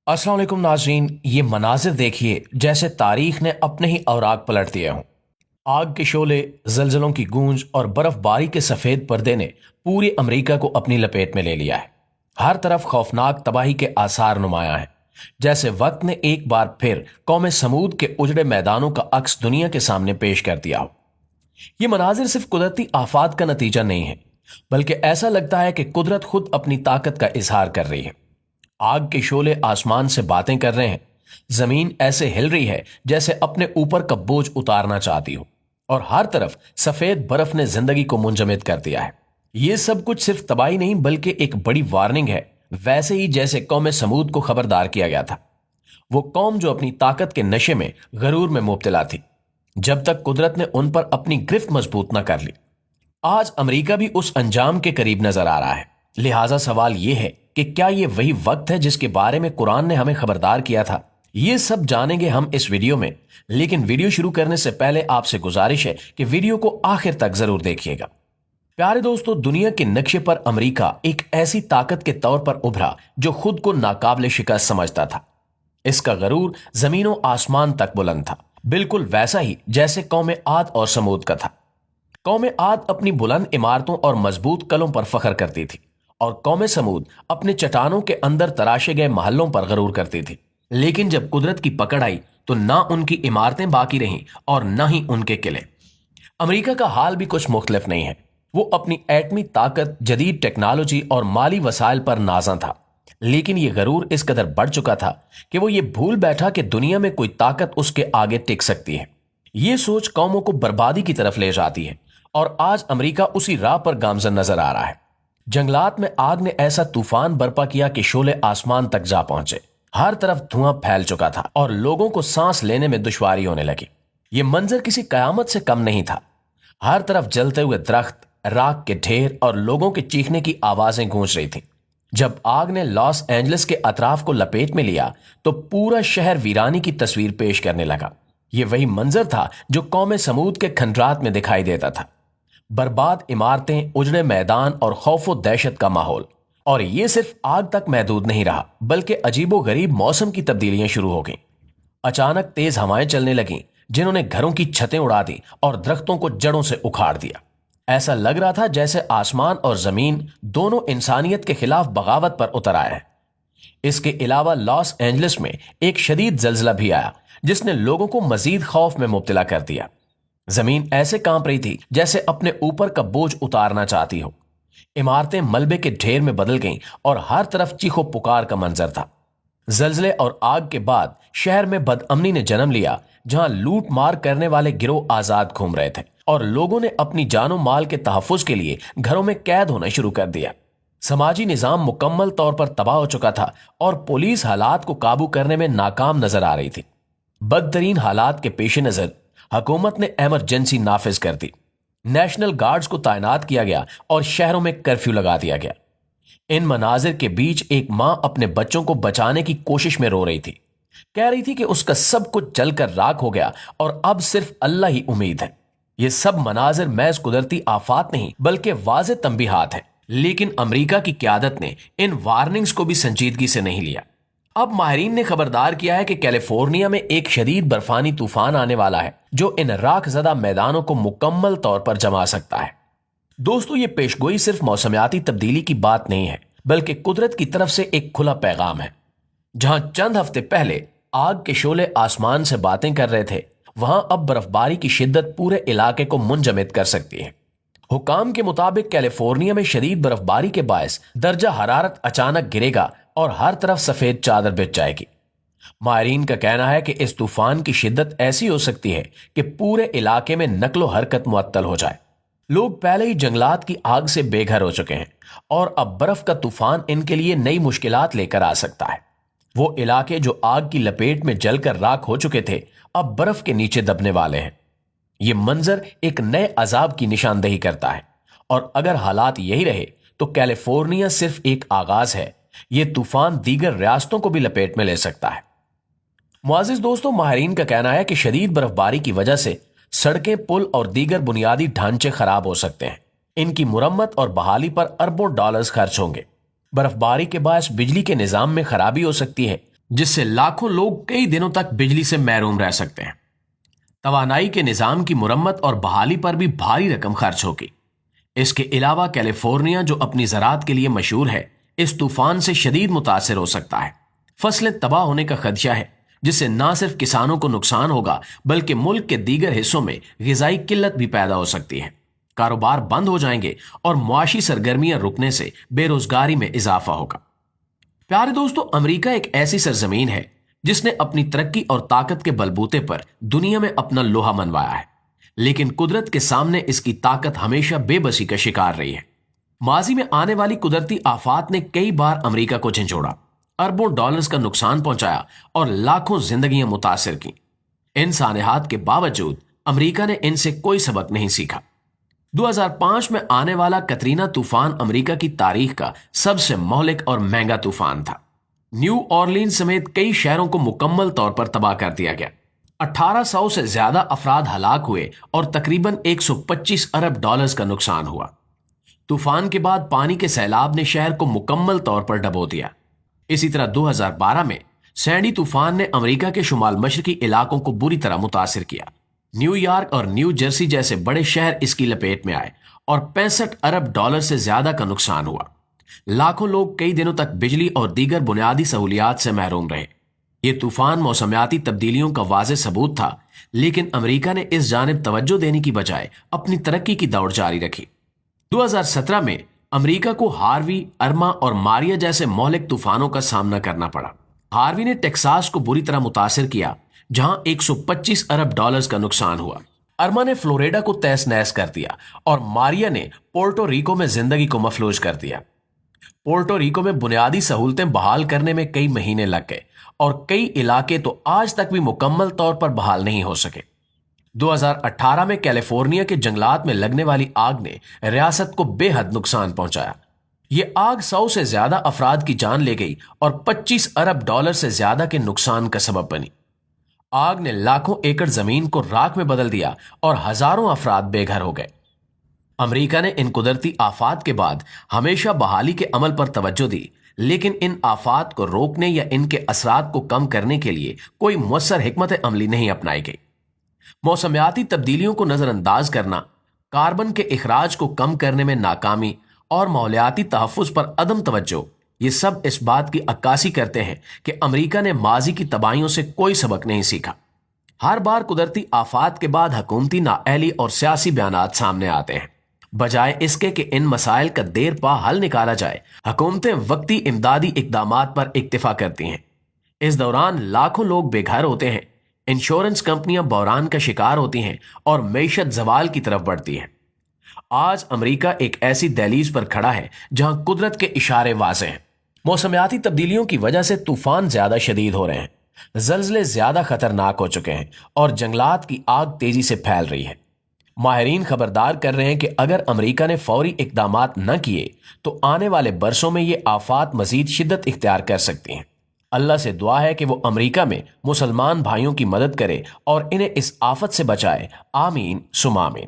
अस्सलाम वालेकुम नाज़रीन, ये मनाजिर देखिए जैसे तारीख ने अपने ही औराक पलट दिए हों। आग के शोले, जलजलों की गूंज और बर्फबारी के सफेद पर्दे ने पूरे अमेरिका को अपनी लपेट में ले लिया है। हर तरफ खौफनाक तबाही के आसार नुमाया हैं। जैसे वक्त ने एक बार फिर कौम समूद के उजड़े मैदानों का अक्स दुनिया के सामने पेश कर दिया हो। ये मनाजिर सिर्फ कुदरती आफात का नतीजा नहीं है, बल्कि ऐसा लगता है कि कुदरत खुद अपनी ताकत का इजहार कर रही है। आग के शोले आसमान से बातें कर रहे हैं। जमीन ऐसे हिल रही है जैसे अपने ऊपर का बोझ उतारना चाहती हो, और हर तरफ सफेद बर्फ ने जिंदगी को मुंजमद कर दिया है। यह सब कुछ सिर्फ तबाही नहीं बल्कि एक बड़ी वार्निंग है, वैसे ही जैसे कौम समूद को खबरदार किया गया था। वो कौम जो अपनी ताकत के नशे में, गरूर में मुब्तला थी, जब तक कुदरत ने उन पर अपनी गिरफ्त मजबूत न कर ली। आज अमेरिका भी उस अंजाम के करीब नजर आ रहा है। लिहाजा सवाल यह है कि क्या यह वही वक्त है जिसके बारे में कुरान ने हमें खबरदार किया था। ये सब जानेंगे हम इस वीडियो में, लेकिन वीडियो शुरू करने से पहले आपसे गुजारिश है कि वीडियो को आखिर तक जरूर देखिएगा। प्यारे दोस्तों, दुनिया के नक्शे पर अमेरिका एक ऐसी ताकत के तौर पर उभरा जो खुद को नाकाबिले शिकस्त समझता था। इसका गरूर जमीनों आसमान तक बुलंद था, बिल्कुल वैसा ही जैसे कौम आद और समूद का था। कौम आद अपनी बुलंद इमारतों और मजबूत कलों पर फख्र करती थी, और कौम समूद अपने चट्टानों के अंदर तराशे गए महलों पर गरूर करती थी। लेकिन जब कुदरत की पकड़ आई तो ना उनकी इमारतें बाकी रहीं और ना ही उनके किले। अमेरिका का हाल भी कुछ मुख्तलिफ नहीं है। वो अपनी एटमी ताकत, जदीद टेक्नोलॉजी और माली वसाइल पर नाज़ा था, लेकिन ये गरूर इस कदर बढ़ चुका था कि वो ये भूल बैठा कि दुनिया में कोई ताकत उसके आगे टिक सकती है। ये सोच कौमों को बर्बादी की तरफ ले जाती है, और आज अमेरिका उसी राह पर गामजन नजर आ रहा है। जंगलात में आग ने ऐसा तूफान बर्पा किया कि शोले आसमान तक जा पहुंचे। हर तरफ धुआं फैल चुका था और लोगों को सांस लेने में दुश्वारी होने लगी। यह मंजर किसी कयामत से कम नहीं था। हर तरफ जलते हुए दरख्त, राख के ढेर और लोगों के चीखने की आवाजें गूंज रही थीं। जब आग ने लॉस एंजलिस के अतराफ को लपेट में लिया तो पूरा शहर वीरानी की तस्वीर पेश करने लगा। यह वही मंजर था जो कौम समूद के खंडरात में दिखाई देता था। बर्बाद इमारतें, उजड़े मैदान और खौफो दहशत का माहौल। और यह सिर्फ आग तक महदूद नहीं रहा, बल्कि अजीबो गरीब मौसम की तब्दीलियां शुरू हो गईं। अचानक तेज हवाएं चलने लगीं, जिन्होंने घरों की छतें उड़ा दी और दरख्तों को जड़ों से उखाड़ दिया। ऐसा लग रहा था जैसे आसमान और जमीन दोनों इंसानियत के खिलाफ बगावत पर उतर आए हैं। इसके अलावा लॉस एंजलिस में एक शदीद जल्जला भी आया, जिसने लोगों को मजीद खौफ में मुब्तला कर दिया। जमीन ऐसे कांप रही थी जैसे अपने ऊपर का बोझ उतारना चाहती हो। इमारतें मलबे के ढेर में बदल गईं और हर तरफ चीखो पुकार का मंजर था। जल्जले और आग के बाद शहर में बदअमनी ने जन्म लिया, जहां लूट मार करने वाले गिरोह आजाद घूम रहे थे और लोगों ने अपनी जानो माल के तहफ्फुज के लिए घरों में कैद होना शुरू कर दिया। समाजी निजाम मुकम्मल तौर पर तबाह हो चुका था और पुलिस हालात को काबू करने में नाकाम नजर आ रही थी। बदतरीन हालात के पेश नजर हुकूमत ने इमरजेंसी नाफिज कर दी। नेशनल गार्ड्स को तैनात किया गया और शहरों में कर्फ्यू लगा दिया गया। इन मनाजिर के बीच एक मां अपने बच्चों को बचाने की कोशिश में रो रही थी। कह रही थी कि उसका सब कुछ जलकर राख हो गया और अब सिर्फ अल्लाह ही उम्मीद है। ये सब मनाजिर महज कुदरती आफात नहीं बल्कि वाज़े तंबीहात है। लेकिन अमेरिका की क़यादत ने इन वार्निंग्स को भी संजीदगी से नहीं लिया। अब माहिरीन ने खबरदार किया है कि कैलिफोर्निया में एक शदीद बर्फानी तूफान आने वाला है जो इन राख ज़दा मैदानों को मुकम्मल तौर पर जमा सकता है। दोस्तों, ये पेशगोई सिर्फ मौसमियाती तब्दीली की बात नहीं है, बल्कि कुदरत की तरफ से एक खुला पैगाम है। जहां चंद हफ्ते पहले आग के शोले आसमान से बातें कर रहे थे, वहां अब बर्फबारी की शिद्दत पूरे इलाके को मुंजमद कर सकती है। हुकाम के मुताबिक कैलिफोर्निया में शदीद बर्फबारी के बायस दर्जा हरारत अचानक गिरेगा और हर तरफ सफेद चादर बिछ जाएगी। माहिरीन का कहना है कि इस तूफान की शिद्दत ऐसी हो सकती है कि पूरे इलाके में नकलो हरकत मुअत्तल हो जाए। लोग पहले ही जंगलात की आग से बेघर हो चुके हैं और अब बर्फ का तूफान इनके लिए नई मुश्किलात लेकर आ सकता है। वो इलाके जो आग की लपेट में जलकर राख हो चुके थे, अब बर्फ के नीचे दबने वाले हैं। ये मंजर एक नए अजाब की निशानदेही करता है, और अगर हालात यही रहे तो कैलिफोर्निया सिर्फ एक आगाज है। ये तूफान दीगर रियासतों को भी लपेट में ले सकता है। मुआजिज दोस्तों, माहिरीन का कहना है कि शदीद बर्फबारी की वजह से सड़कें, पुल और दीगर बुनियादी ढांचे खराब हो सकते हैं। इनकी मुरम्मत और बहाली पर अरबों डॉलर्स खर्च होंगे। बर्फबारी के बायस बिजली के निजाम में खराबी हो सकती है, جس سے لاکھوں لوگ کئی دنوں تک بجلی سے محروم رہ سکتے ہیں۔ توانائی کے نظام کی مرمت اور بحالی پر بھی بھاری رقم خرچ ہوگی۔ اس کے علاوہ کیلیفورنیا جو اپنی زراعت کے لیے مشہور ہے، اس طوفان سے شدید متاثر ہو سکتا ہے۔ فصلیں تباہ ہونے کا خدشہ ہے، جس سے نہ صرف کسانوں کو نقصان ہوگا بلکہ ملک کے دیگر حصوں میں غذائی قلت بھی پیدا ہو سکتی ہے۔ کاروبار بند ہو جائیں گے اور معاشی سرگرمیاں رکنے سے بے روزگاری میں اضافہ ہوگا۔ پیارے دوستو، امریکہ ایک ایسی سرزمین ہے جس نے اپنی ترقی اور طاقت کے بلبوتے پر دنیا میں اپنا لوہا منوایا ہے، لیکن قدرت کے سامنے اس کی طاقت ہمیشہ بے بسی کا شکار رہی ہے۔ ماضی میں آنے والی قدرتی آفات نے کئی بار امریکہ کو جھنجھوڑا، اربوں ڈالرز کا نقصان پہنچایا اور لاکھوں زندگیاں متاثر کی۔ ان سانحات کے باوجود امریکہ نے ان سے کوئی سبق نہیں سیکھا۔ 2005 میں آنے والا کترینا طوفان امریکہ کی تاریخ کا سب سے مہلک اور مہنگا طوفان تھا۔ نیو اورلینز سمیت کئی شہروں کو مکمل طور پر تباہ کر دیا گیا۔ 1800 سے زیادہ افراد ہلاک ہوئے اور تقریباً 125 ارب ڈالرز کا نقصان ہوا۔ طوفان کے بعد پانی کے سیلاب نے شہر کو مکمل طور پر ڈبو دیا۔ اسی طرح 2012 میں سینڈی طوفان نے امریکہ کے شمال مشرقی علاقوں کو بری طرح متاثر کیا۔ نیو یارک اور نیو جرسی جیسے بڑے شہر اس کی لپیٹ میں آئے اور 65 ارب ڈالر سے زیادہ کا نقصان ہوا۔ لاکھوں لوگ کئی دنوں تک بجلی اور دیگر بنیادی سہولیات سے محروم رہے۔ یہ طوفان موسمیاتی تبدیلیوں کا واضح ثبوت تھا، لیکن امریکہ نے اس جانب توجہ دینے کی بجائے اپنی ترقی کی دوڑ جاری رکھی۔ 2017 میں امریکہ کو ہاروی، ارما اور ماریا جیسے مہلک طوفانوں کا سامنا کرنا پڑا۔ ہاروی نے ٹیکساس کو بری طرح متاثر کیا، جہاں 125 ارب ڈالرز کا نقصان ہوا۔ ارما نے فلوریڈا کو تہس نہس کر دیا اور ماریا نے پورٹو ریکو میں زندگی کو مفلوج کر دیا۔ پورٹو ریکو میں بنیادی سہولتیں بحال کرنے میں کئی مہینے لگ گئے اور کئی علاقے تو آج تک بھی مکمل طور پر بحال نہیں ہو سکے۔ 2018 میں کیلیفورنیا کے جنگلات میں لگنے والی آگ نے ریاست کو بے حد نقصان پہنچایا۔ یہ آگ 100 سے زیادہ افراد کی جان لے گئی اور 25 ارب ڈالر سے زیادہ کے نقصان کا سبب بنی۔ آگ نے لاکھوں ایکڑ زمین کو راکھ میں بدل دیا اور ہزاروں افراد بے گھر ہو گئے۔ امریکہ نے ان قدرتی آفات کے بعد ہمیشہ بحالی کے عمل پر توجہ دی، لیکن ان آفات کو روکنے یا ان کے اثرات کو کم کرنے کے لیے کوئی مؤثر حکمت عملی نہیں اپنائی گئی۔ موسمیاتی تبدیلیوں کو نظر انداز کرنا، کاربن کے اخراج کو کم کرنے میں ناکامی اور ماحولیاتی تحفظ پر عدم توجہ، یہ سب اس بات کی عکاسی کرتے ہیں کہ امریکہ نے ماضی کی تباہیوں سے کوئی سبق نہیں سیکھا۔ ہر بار قدرتی آفات کے بعد حکومتی نااہلی اور سیاسی بیانات سامنے آتے ہیں۔ بجائے اس کے کہ ان مسائل کا دیر پا حل نکالا جائے، حکومتیں وقتی امدادی اقدامات پر اکتفا کرتی ہیں۔ اس دوران لاکھوں لوگ بے گھر ہوتے ہیں، انشورنس کمپنیاں بحران کا شکار ہوتی ہیں اور معیشت زوال کی طرف بڑھتی ہے۔ آج امریکہ ایک ایسی دہلیز پر کھڑا ہے جہاں قدرت کے اشارے واضح ہیں۔ موسمیاتی تبدیلیوں کی وجہ سے طوفان زیادہ شدید ہو رہے ہیں، زلزلے زیادہ خطرناک ہو چکے ہیں اور جنگلات کی آگ تیزی سے پھیل رہی ہے۔ ماہرین خبردار کر رہے ہیں کہ اگر امریکہ نے فوری اقدامات نہ کیے تو آنے والے برسوں میں یہ آفات مزید شدت اختیار کر سکتی ہیں۔ اللہ سے دعا ہے کہ وہ امریکہ میں مسلمان بھائیوں کی مدد کرے اور انہیں اس آفت سے بچائے۔ آمین ثم آمین۔